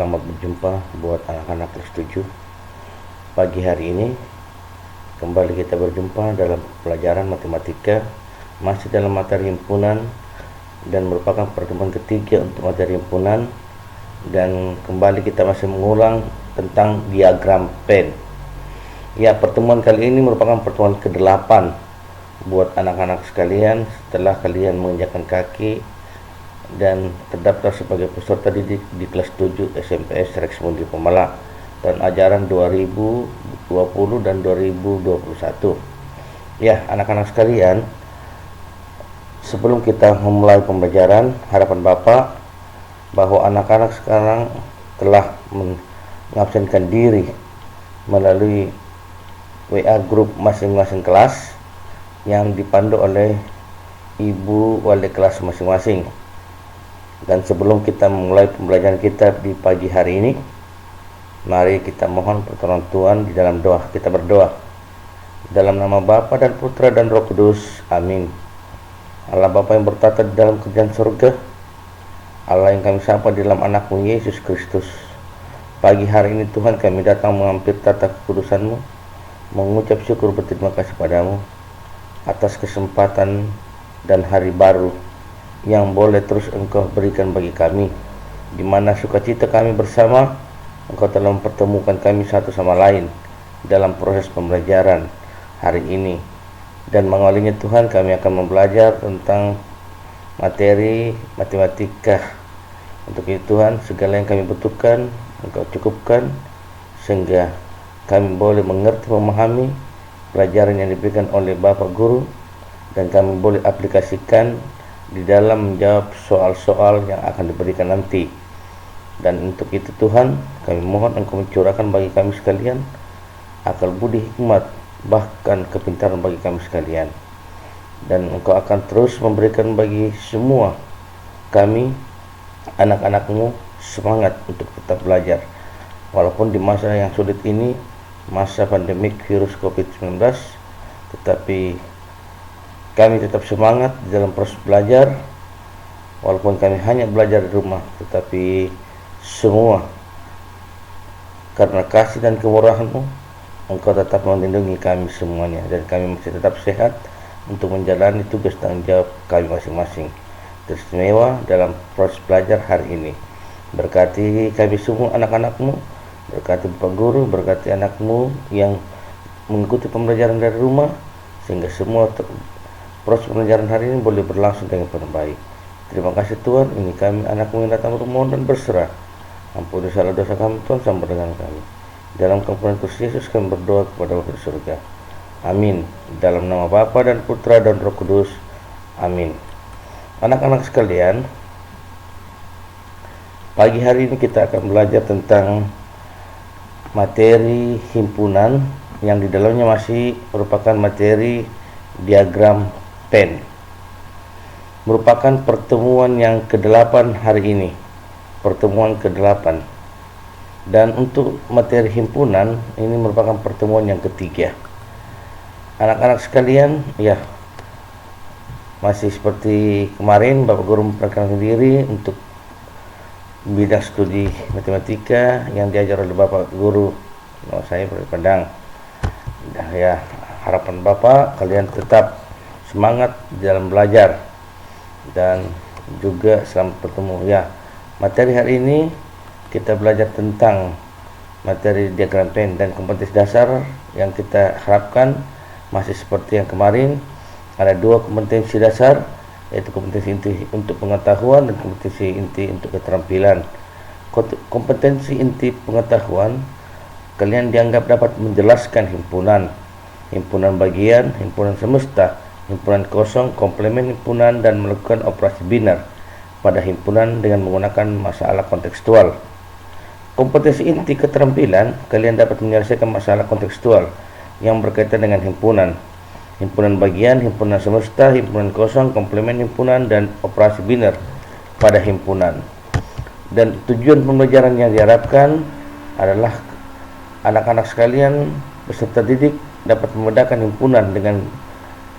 Selamat berjumpa buat anak-anak kelas 7. Pagi hari ini kembali kita berjumpa dalam pelajaran matematika, masih dalam materi himpunan, dan merupakan pertemuan ketiga untuk materi himpunan. Dan kembali kita masih mengulang tentang diagram Venn. Ya, pertemuan kali ini merupakan pertemuan ke-8 buat anak-anak sekalian setelah kalian menginjakkan kaki dan terdaftar sebagai peserta didik di kelas 7 SMPS Rex Mundi Pemala dan ajaran 2020 dan 2021. Ya, anak-anak sekalian, sebelum kita memulai pembelajaran, harapan Bapak bahwa anak-anak sekarang telah mengabsenkan diri melalui WA grup masing-masing kelas yang dipandu oleh ibu wali kelas masing-masing. Dan sebelum kita memulai pembelajaran kita di pagi hari ini, mari kita mohon pertolongan Tuhan di dalam doa. Kita berdoa. Dalam nama Bapa dan Putra dan Roh Kudus. Amin. Allah Bapa yang bertata di dalam kerajaan surga, Allah yang kami sapa di dalam anakmu Yesus Kristus. Pagi hari ini Tuhan, kami datang mengampir tata kekudusan-Mu, mengucap syukur berterima kasih padamu atas kesempatan dan hari baru yang boleh terus Engkau berikan bagi kami, di mana sukacita kami bersama. Engkau telah mempertemukan kami satu sama lain dalam proses pembelajaran hari ini. Dan mengawalinya Tuhan, kami akan membelajar tentang materi matematika. Untuk itu Tuhan, segala yang kami butuhkan Engkau cukupkan, sehingga kami boleh mengerti, memahami pelajaran yang diberikan oleh Bapak Guru, dan kami boleh aplikasikan di dalam menjawab soal-soal yang akan diberikan nanti. Dan untuk itu Tuhan, kami mohon Engkau mencurahkan bagi kami sekalian akal budi hikmat, bahkan kepintaran bagi kami sekalian. Dan Engkau akan terus memberikan bagi semua kami, anak-anak-Mu, semangat untuk tetap belajar. Walaupun di masa yang sulit ini, masa pandemik virus COVID-19, tetapi kami tetap semangat di dalam proses belajar. Walaupun kami hanya belajar di rumah, tetapi semua karena kasih dan kemurahan-Mu, Engkau tetap melindungi kami semuanya, dan kami masih tetap sehat untuk menjalani tugas tanggung jawab kami masing-masing. Teristimewa dalam proses belajar hari ini. Berkati kami semua anak-anak-Mu, berkati Bapak Guru, berkati anak-Mu yang mengikuti pembelajaran dari rumah, sehingga semua proses pembelajaran hari ini boleh berlangsung dengan penuh baik. Terima kasih Tuhan, ini kami anak-Mu yang datang bermohon dan berserah. Ampuni salah dosa kami Tuhan, sampai dengan kami. Dalam kemuliaan Kristus Yesus kami berdoa kepada Bapa di surga. Amin. Dalam nama Bapa dan Putra dan Roh Kudus. Amin. Anak-anak sekalian, pagi hari ini kita akan belajar tentang materi himpunan yang di dalamnya masih merupakan materi diagram Venn. Merupakan pertemuan yang ke-8 hari ini, pertemuan ke-8. Dan untuk materi himpunan ini merupakan pertemuan yang ketiga. Anak-anak sekalian, ya, masih seperti kemarin Bapak Guru memperkenalkan diri untuk bidang studi matematika yang diajar oleh Bapak Guru. Saya Padang. Ya, harapan Bapak kalian tetap semangat dalam belajar dan juga selamat bertemu. Ya, materi hari ini kita belajar tentang materi diagram Venn, dan kompetensi dasar yang kita harapkan masih seperti yang kemarin. Ada 2 kompetensi dasar, yaitu kompetensi inti untuk pengetahuan dan kompetensi inti untuk keterampilan. Kompetensi inti pengetahuan, kalian dianggap dapat menjelaskan himpunan, himpunan bagian, himpunan semesta, himpunan kosong, komplemen himpunan, dan melakukan operasi biner pada himpunan dengan menggunakan masalah kontekstual. Kompetensi inti keterampilan, kalian dapat menyelesaikan masalah kontekstual yang berkaitan dengan himpunan, himpunan bagian, himpunan semesta, himpunan kosong, komplemen himpunan, dan operasi biner pada himpunan. Dan tujuan pembelajaran yang diharapkan adalah anak-anak sekalian peserta didik dapat membedakan himpunan dengan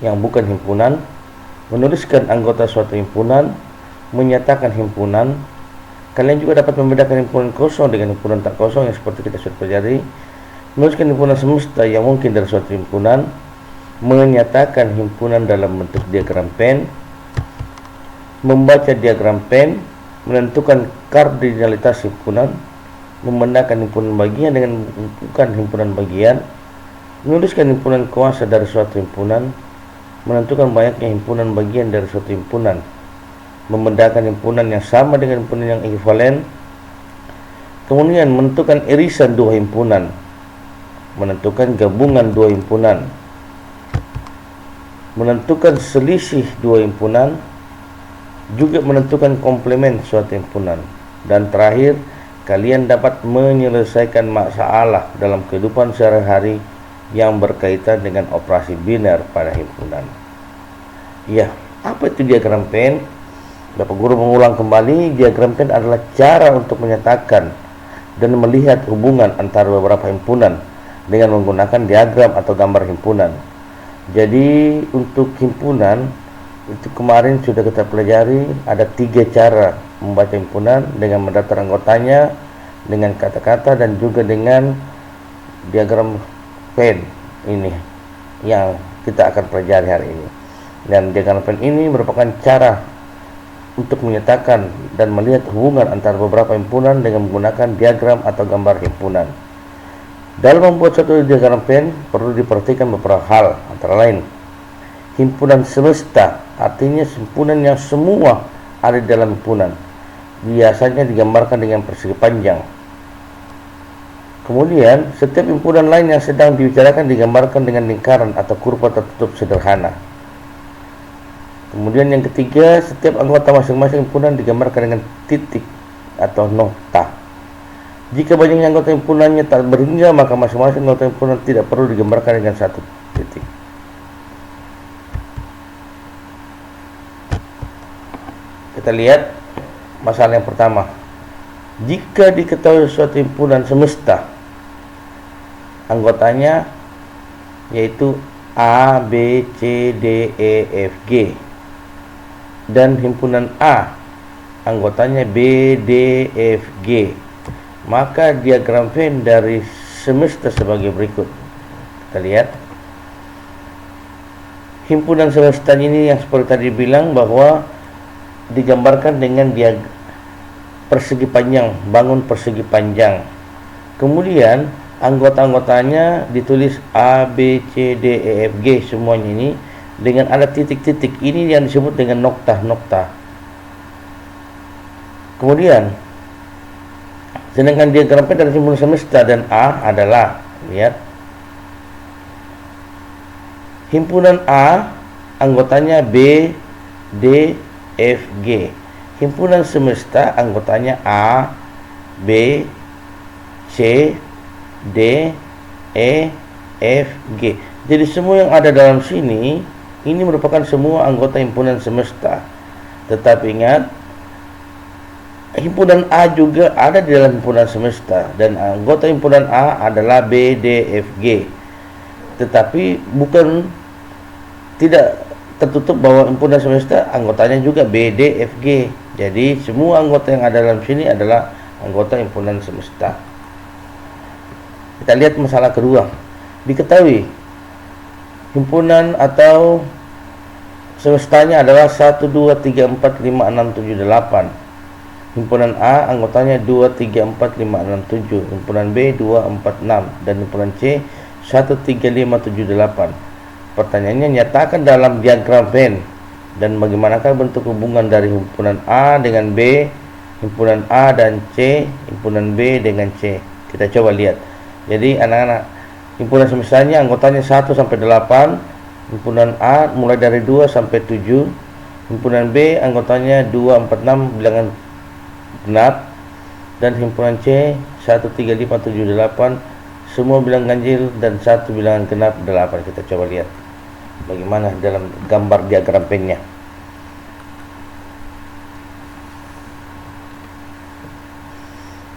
yang bukan himpunan, menuliskan anggota suatu himpunan, menyatakan himpunan, Kalian juga dapat membedakan himpunan kosong dengan himpunan tak kosong yang seperti kita sudah pelajari. Menuliskan himpunan semesta yang mungkin dari suatu himpunan, menyatakan himpunan dalam bentuk diagram Venn, membaca diagram Venn, menentukan kardinalitas himpunan, membedakan himpunan bagian dengan bukan himpunan bagian, menuliskan himpunan kuasa dari suatu himpunan, menentukan banyaknya himpunan bagian dari suatu himpunan, membedakan himpunan yang sama dengan himpunan yang ekuivalen, kemudian menentukan irisan dua himpunan, menentukan gabungan dua himpunan, menentukan selisih dua himpunan, juga menentukan komplement suatu himpunan, dan terakhir, kalian dapat menyelesaikan masalah dalam kehidupan sehari-hari yang berkaitan dengan operasi biner pada himpunan. Ya, apa itu diagram Venn? Bapak Guru mengulang kembali, diagram Venn adalah cara untuk menyatakan dan melihat hubungan antara beberapa himpunan dengan menggunakan diagram atau gambar himpunan. Jadi untuk himpunan itu kemarin sudah kita pelajari, ada 3 cara membaca himpunan: dengan mendaftar anggotanya, dengan kata-kata, dan juga dengan diagram Venn ini yang kita akan pelajari hari ini. Dan diagram Venn ini merupakan cara untuk menyatakan dan melihat hubungan antara beberapa himpunan dengan menggunakan diagram atau gambar himpunan. Dalam membuat suatu diagram Venn perlu diperhatikan beberapa hal, antara lain himpunan semesta, artinya himpunan yang semua ada di dalam himpunan, biasanya digambarkan dengan persegi panjang. Kemudian setiap himpunan lain yang sedang dibicarakan digambarkan dengan lingkaran atau kurva tertutup sederhana. Kemudian yang ketiga, setiap anggota masing-masing himpunan digambarkan dengan titik atau nokta. Jika banyaknya anggota himpunannya tak berhingga, maka masing-masing anggota himpunan tidak perlu digambarkan dengan satu titik. Kita lihat masalah yang pertama. Jika diketahui suatu himpunan semesta, anggotanya yaitu A, B, C, D, E, F, G, dan himpunan A anggotanya B, D, F, G, maka diagram Venn dari semesta sebagai berikut. Kita lihat himpunan semesta ini yang seperti tadi bilang bahwa digambarkan dengan persegi panjang, bangun persegi panjang. Kemudian anggota-anggotanya ditulis A, B, C, D, E, F, G, semuanya ini dengan ada titik-titik. Ini yang disebut dengan nokta-nokta. Kemudian sedangkan diagram Venn dari himpunan semesta dan A adalah, lihat, himpunan A anggotanya B, D, F, G. Himpunan semesta anggotanya A, B, C, D, E, F, G. Jadi semua yang ada dalam sini ini merupakan semua anggota himpunan semesta. Tetapi ingat, himpunan A juga ada di dalam himpunan semesta, dan anggota himpunan A adalah B, D, F, G. Tetapi bukan tidak tertutup bahwa himpunan semesta anggotanya juga B, D, F, G. Jadi semua anggota yang ada dalam sini adalah anggota himpunan semesta. Kita lihat masalah kedua. Diketahui himpunan atau semestanya adalah 1, 2, 3, 4, 5, 6, 7, 8. Himpunan A anggotanya 2, 3, 4, 5, 6, 7. Himpunan B 2, 4, 6. Dan himpunan C 1, 3, 5, 7, 8. Pertanyaannya, nyatakan dalam diagram Venn dan bagaimanakah bentuk hubungan dari himpunan A dengan B, himpunan A dan C, himpunan B dengan C. Kita coba lihat. Jadi anak-anak, himpunan semestanya anggotanya 1 sampai 8, himpunan A mulai dari 2 sampai 7, himpunan B anggotanya 2, 4, 6 bilangan genap, dan himpunan C 1, 3, 5, 7, 8 semua bilang ganjil dan 1 bilangan genap 8. Kita coba lihat bagaimana dalam gambar diagram Venn-nya.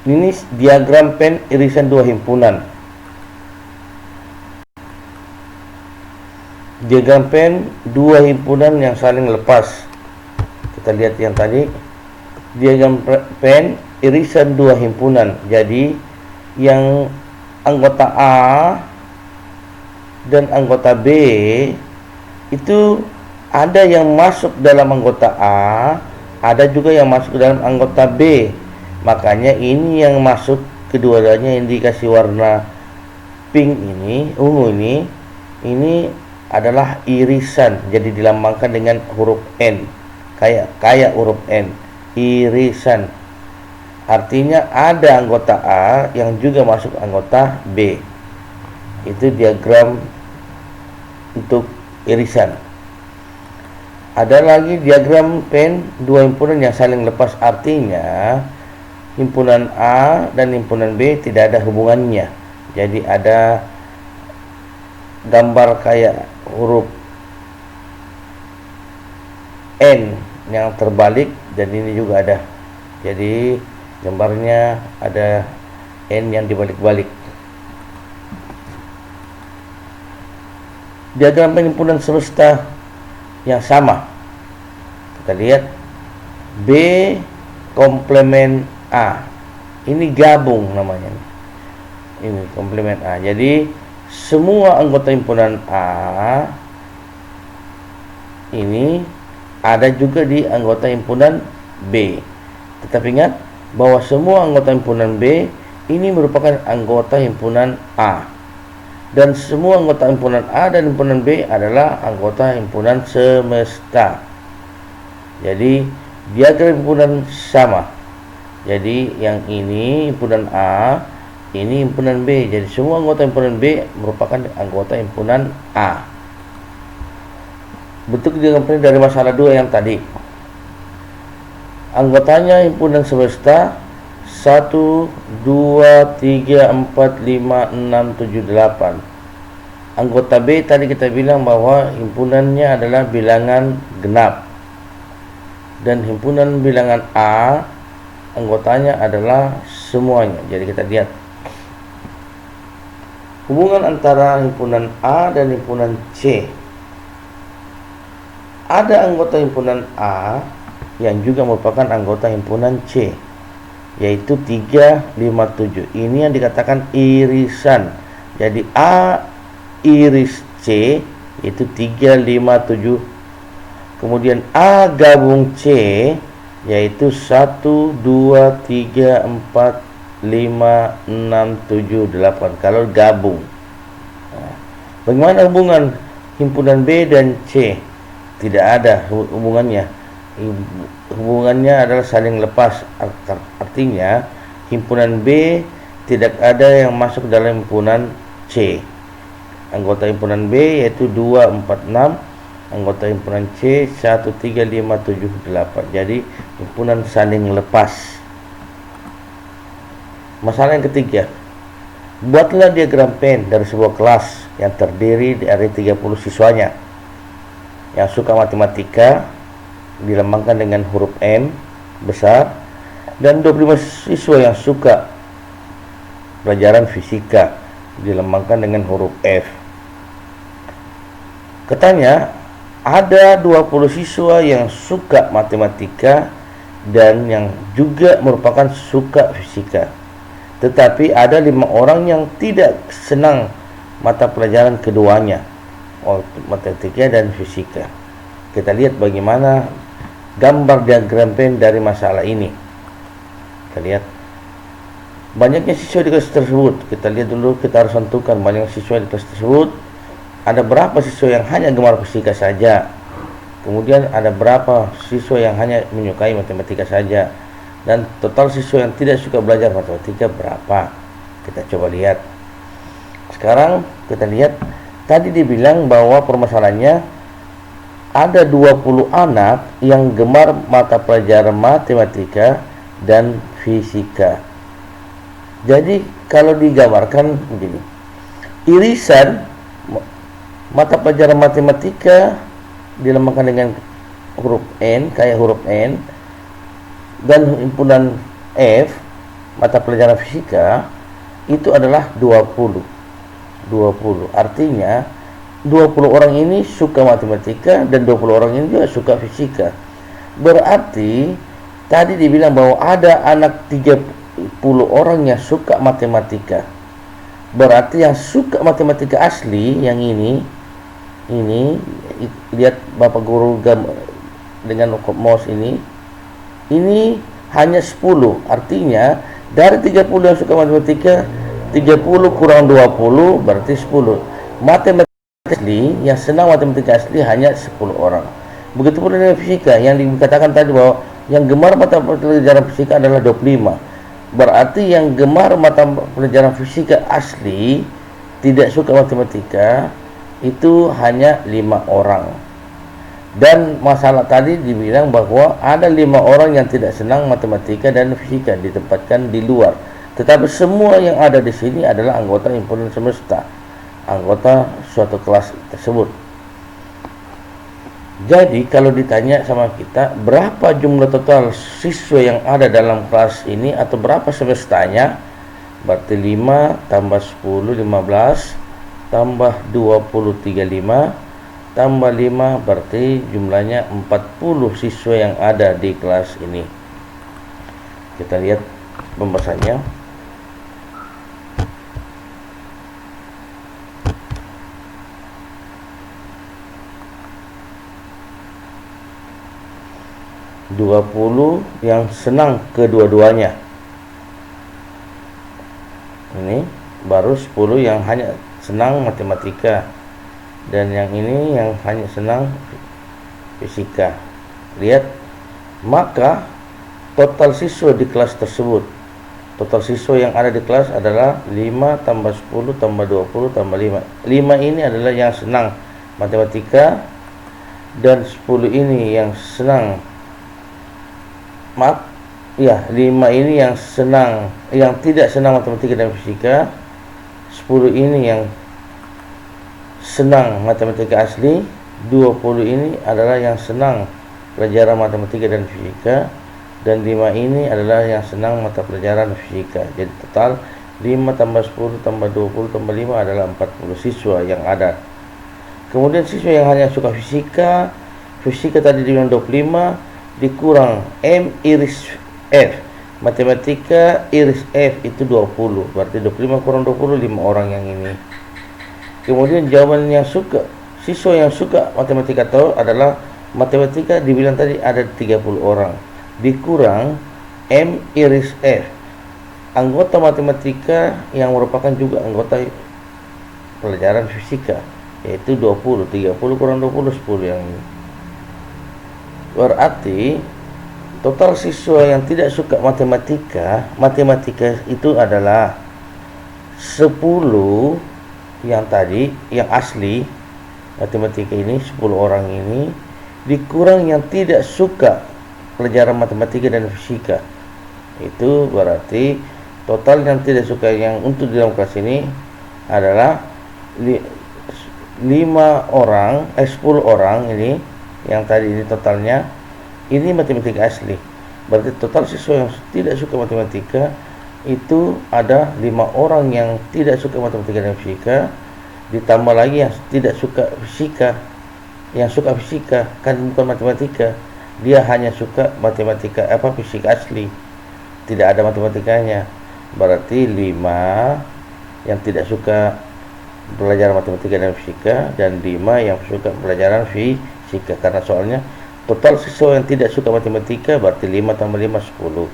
Ini diagram Venn irisan dua himpunan. Diagram Venn dua himpunan yang saling lepas. Kita lihat yang tadi. Diagram Venn irisan dua himpunan. Jadi yang anggota A dan anggota B itu ada yang masuk dalam anggota A, ada juga yang masuk dalam anggota B. Makanya ini yang masuk keduanya yang dikasih warna pink ini, ungu ini adalah irisan. Jadi dilambangkan dengan huruf N. Kayak huruf N. Irisan. Artinya ada anggota A yang juga masuk anggota B. Itu diagram untuk irisan. Ada lagi diagram pen dua himpunan yang saling lepas, artinya himpunan A dan himpunan B tidak ada hubungannya. Jadi ada gambar kayak huruf N yang terbalik, dan ini juga ada. Jadi gambarnya ada N yang dibalik-balik. Diagram penghimpunan semesta yang sama, kita lihat B komplement A, ini gabung namanya, ini komplement A. Jadi semua anggota himpunan A ini ada juga di anggota himpunan B. Tetapi ingat bahwa semua anggota himpunan B ini merupakan anggota himpunan A, dan semua anggota himpunan A dan himpunan B adalah anggota himpunan semesta. Jadi diagram himpunan sama. Jadi yang ini himpunan A, ini himpunan B. Jadi semua anggota himpunan B merupakan anggota himpunan A. Bentuk diagram dari masalah 2 yang tadi. Anggotanya himpunan semesta 1, 2, 3, 4, 5, 6, 7, 8. Anggota B tadi kita bilang bahwa himpunannya adalah bilangan genap. Dan himpunan bilangan A, anggotanya adalah semuanya. Jadi kita lihat hubungan antara himpunan A dan himpunan C. Ada anggota himpunan A yang juga merupakan anggota himpunan C, yaitu 3, 5, 7. Ini yang dikatakan irisan. Jadi A iris C itu 3, 5, 7. Kemudian A gabung C yaitu 1, 2, 3, 4, 5, 6, 7, 8 kalau gabung. Bagaimana hubungan himpunan B dan C? Tidak ada hubungannya. Hubungannya adalah saling lepas. Artinya himpunan B tidak ada yang masuk dalam himpunan C. Anggota himpunan B yaitu 2, 4, 6. Anggota himpunan C 1, 3, 5, 7, 8. Jadi himpunan saling lepas. Masalah yang ketiga, buatlah diagram pen dari sebuah kelas yang terdiri dari 30 siswanya yang suka matematika, dilambangkan dengan huruf N besar, dan 25 siswa yang suka pelajaran fisika, dilambangkan dengan huruf F. Katanya ada 20 siswa yang suka matematika dan yang juga merupakan suka fisika. Tetapi ada 5 orang yang tidak senang mata pelajaran keduanya, matematika dan fisika. Kita lihat bagaimana gambar diagram pen dari masalah ini. Kita lihat banyaknya siswa di kelas tersebut. Kita lihat dulu, kita harus tentukan banyak siswa di kelas tersebut. Ada berapa siswa yang hanya gemar fisika saja, kemudian ada berapa siswa yang hanya menyukai matematika saja, dan total siswa yang tidak suka belajar matematika berapa. Kita coba lihat. Sekarang kita lihat, tadi dibilang bahwa permasalahannya ada 20 anak yang gemar mata pelajaran matematika dan fisika. Jadi kalau digambarkan begini, irisan mata pelajaran matematika dilambangkan dengan huruf N, kayak huruf N, dan himpunan F, mata pelajaran fisika, itu adalah 20. Artinya 20 orang ini suka matematika dan 20 orang ini juga suka fisika. Berarti tadi dibilang bahwa ada anak 30 orang yang suka matematika. Berarti yang suka matematika asli yang ini lihat Bapak Guru dengan mouse ini hanya 10. Artinya dari 30 yang suka matematika, 30 kurang 20 berarti 10. Matematika asli yang senang matematika asli hanya 10 orang. Begitu pula dengan fisika yang dikatakan tadi bahwa yang gemar mata pelajaran fisika adalah 25. Berarti yang gemar mata pelajaran fisika asli tidak suka matematika itu hanya 5 orang. Dan masalah tadi dibilang bahwa ada 5 orang yang tidak senang matematika dan fisika ditempatkan di luar. Tetapi semua yang ada di sini adalah anggota himpunan semesta, anggota suatu kelas tersebut. Jadi kalau ditanya sama kita berapa jumlah total siswa yang ada dalam kelas ini atau berapa semestanya, berarti 5 tambah 10 15 tambah 20 35 tambah 5 berarti jumlahnya 40 siswa yang ada di kelas ini. Kita lihat pembahasannya. "20 yang senang kedua-duanya." Ini baru 10 yang hanya senang matematika. Dan yang ini yang hanya senang fisika. Lihat, maka total siswa di kelas tersebut, total siswa yang ada di kelas adalah 5 tambah 10 tambah 20 tambah 5. 5 ini adalah yang senang matematika dan 10 ini yang senang 5 ini yang tidak senang matematika dan fisika. 10 ini yang senang matematika asli, 20 ini adalah yang senang pelajaran matematika dan fisika, dan 5 ini adalah yang senang mata pelajaran fisika. Jadi total 5 tambah 10 tambah 20 tambah 5 adalah 40 siswa yang ada. Kemudian siswa yang hanya suka fisika tadi dengan 25 dikurang M iris F, matematika iris F itu 20, berarti 25 kurang 20 5 orang yang ini. Kemudian jawaban yang suka, siswa yang suka matematika tahu adalah matematika dibilang tadi ada 30 orang dikurang M iris F, anggota matematika yang merupakan juga anggota pelajaran fisika, yaitu 20. 30 kurang 20 10 yang ini. Berarti total siswa yang tidak suka matematika itu adalah 10 yang tadi, yang asli matematika ini 10 orang ini dikurang yang tidak suka pelajaran matematika dan fisika. Itu berarti total yang tidak suka yang untuk di dalam kelas ini adalah 10 orang ini yang tadi ini totalnya. Ini matematika asli. Berarti total siswa yang tidak suka matematika itu ada 5 orang yang tidak suka matematika dan fisika, ditambah lagi yang tidak suka fisika. Yang suka fisika kan bukan matematika, dia hanya suka matematika fisika asli, tidak ada matematikanya. Berarti 5 yang tidak suka pelajaran matematika dan fisika, dan 5 yang suka pelajaran fisika. Karena soalnya total siswa yang tidak suka matematika berarti 5 tambah 5 10.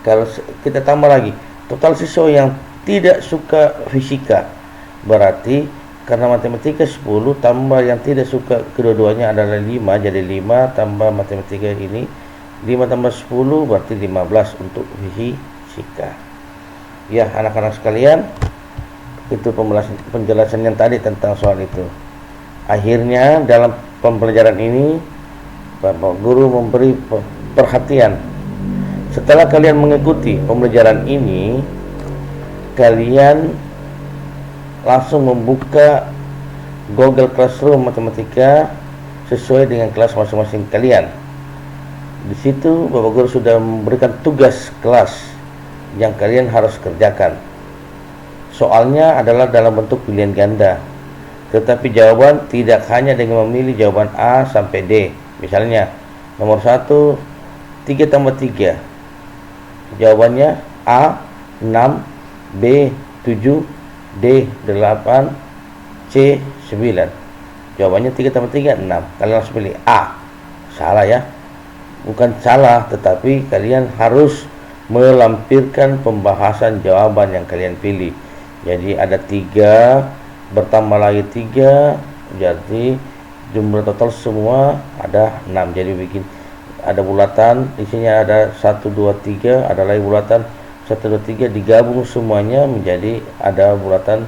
Kalau kita tambah lagi total siswa yang tidak suka fisika, berarti karena matematika 10 tambah yang tidak suka kedua-duanya adalah 5, jadi 5 tambah matematika ini 5 tambah 10 berarti 15 untuk fisika. Ya anak-anak sekalian, itu penjelasan yang tadi tentang soal itu. Akhirnya dalam pembelajaran ini Bapak Guru memberi perhatian. Setelah kalian mengikuti pembelajaran ini, kalian langsung membuka Google Classroom Matematika sesuai dengan kelas masing-masing kalian. Di situ Bapak Guru sudah memberikan tugas kelas yang kalian harus kerjakan. Soalnya adalah dalam bentuk pilihan ganda, tetapi jawaban tidak hanya dengan memilih jawaban A sampai D. Misalnya nomor 1 3 tambah 3. Jawabannya A 6, B 7, D 8, C 9. Jawabannya 3 tambah 3 6. Kalian harus pilih A. Salah ya. Bukan salah, tetapi kalian harus melampirkan pembahasan jawaban yang kalian pilih. Jadi ada 3 bertambah lagi 3, jadi jumlah total semua ada 6. Jadi bikin ada bulatan, di sini ada 1 2 3, ada lagi bulatan 1 2 3, digabung semuanya menjadi ada bulatan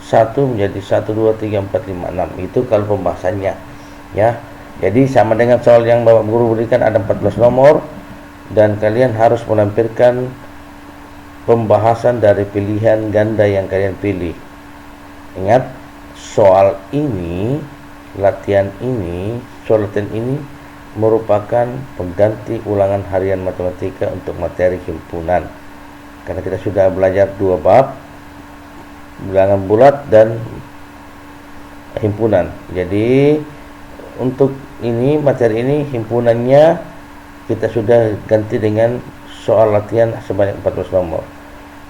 1 menjadi 1 2 3 4 5 6. Itu kalau pembahasannya ya. Jadi sama dengan soal yang Bapak Guru berikan, ada 14 nomor dan kalian harus melampirkan pembahasan dari pilihan ganda yang kalian pilih. Ingat, soal ini, latihan ini merupakan pengganti ulangan harian matematika untuk materi himpunan. Karena kita sudah belajar 2 bab, bilangan bulat dan himpunan. Jadi untuk ini, materi ini, himpunannya kita sudah ganti dengan soal latihan sebanyak 14 nomor.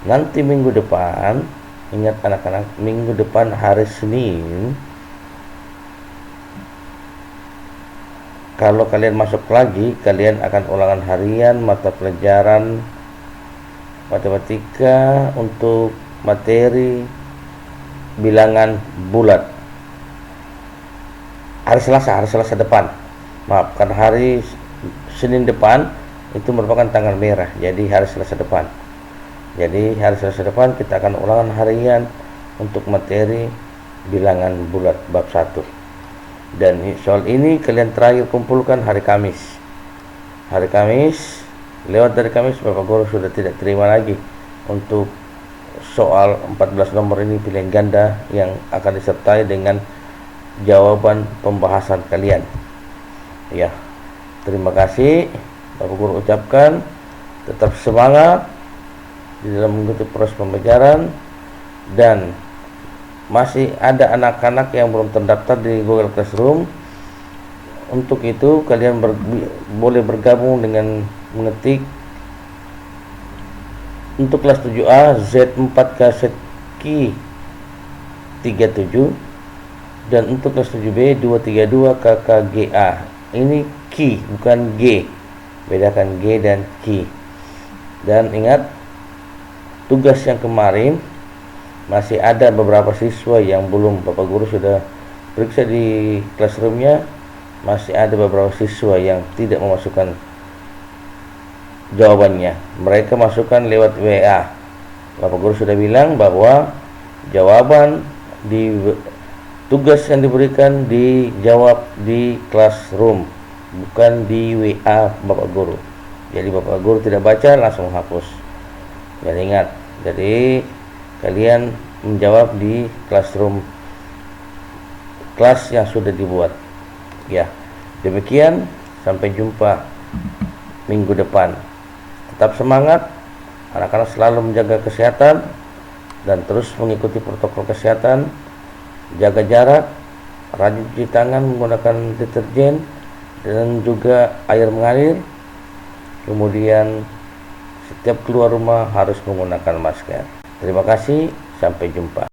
Nanti minggu depan, ingat anak-anak, minggu depan hari Senin, kalau kalian masuk lagi, kalian akan ulangan harian mata pelajaran matematika untuk materi bilangan bulat. Hari Selasa depan. Maaf, karena hari Senin depan itu merupakan tanggal merah. Jadi hari Selasa depan. Jadi hari Selasa depan kita akan ulangan harian untuk materi bilangan bulat bab 1. Dan soal ini kalian terakhir kumpulkan hari Kamis. Hari Kamis, lewat dari Kamis Bapak Guru sudah tidak terima lagi untuk soal 14 nomor ini pilihan ganda yang akan disertai dengan jawaban pembahasan kalian. Ya, terima kasih Bapak Guru ucapkan. Tetap semangat di dalam mengikuti proses pembelajaran, dan masih ada anak-anak yang belum terdaftar di Google Classroom. Untuk itu kalian boleh bergabung dengan mengetik untuk kelas 7A Z4K Setki 37, dan untuk kelas 7B 232 KKGA. Ini Ki bukan G, bedakan G dan Ki. Dan ingat, tugas yang kemarin masih ada beberapa siswa yang belum Bapak Guru sudah periksa di classroomnya. Masih ada beberapa siswa yang tidak memasukkan jawabannya. Mereka masukkan lewat WA. Bapak Guru sudah bilang bahwa jawaban di tugas yang diberikan dijawab di classroom, bukan di WA Bapak Guru. Jadi Bapak Guru tidak baca langsung hapus. Dan ingat, jadi kalian menjawab di classroom kelas yang sudah dibuat. Ya, demikian, sampai jumpa minggu depan. Tetap semangat, anak-anak selalu menjaga kesehatan dan terus mengikuti protokol kesehatan, jaga jarak, rajin cuci tangan menggunakan deterjen dan juga air mengalir. Kemudian setiap keluar rumah harus menggunakan masker. Terima kasih, sampai jumpa.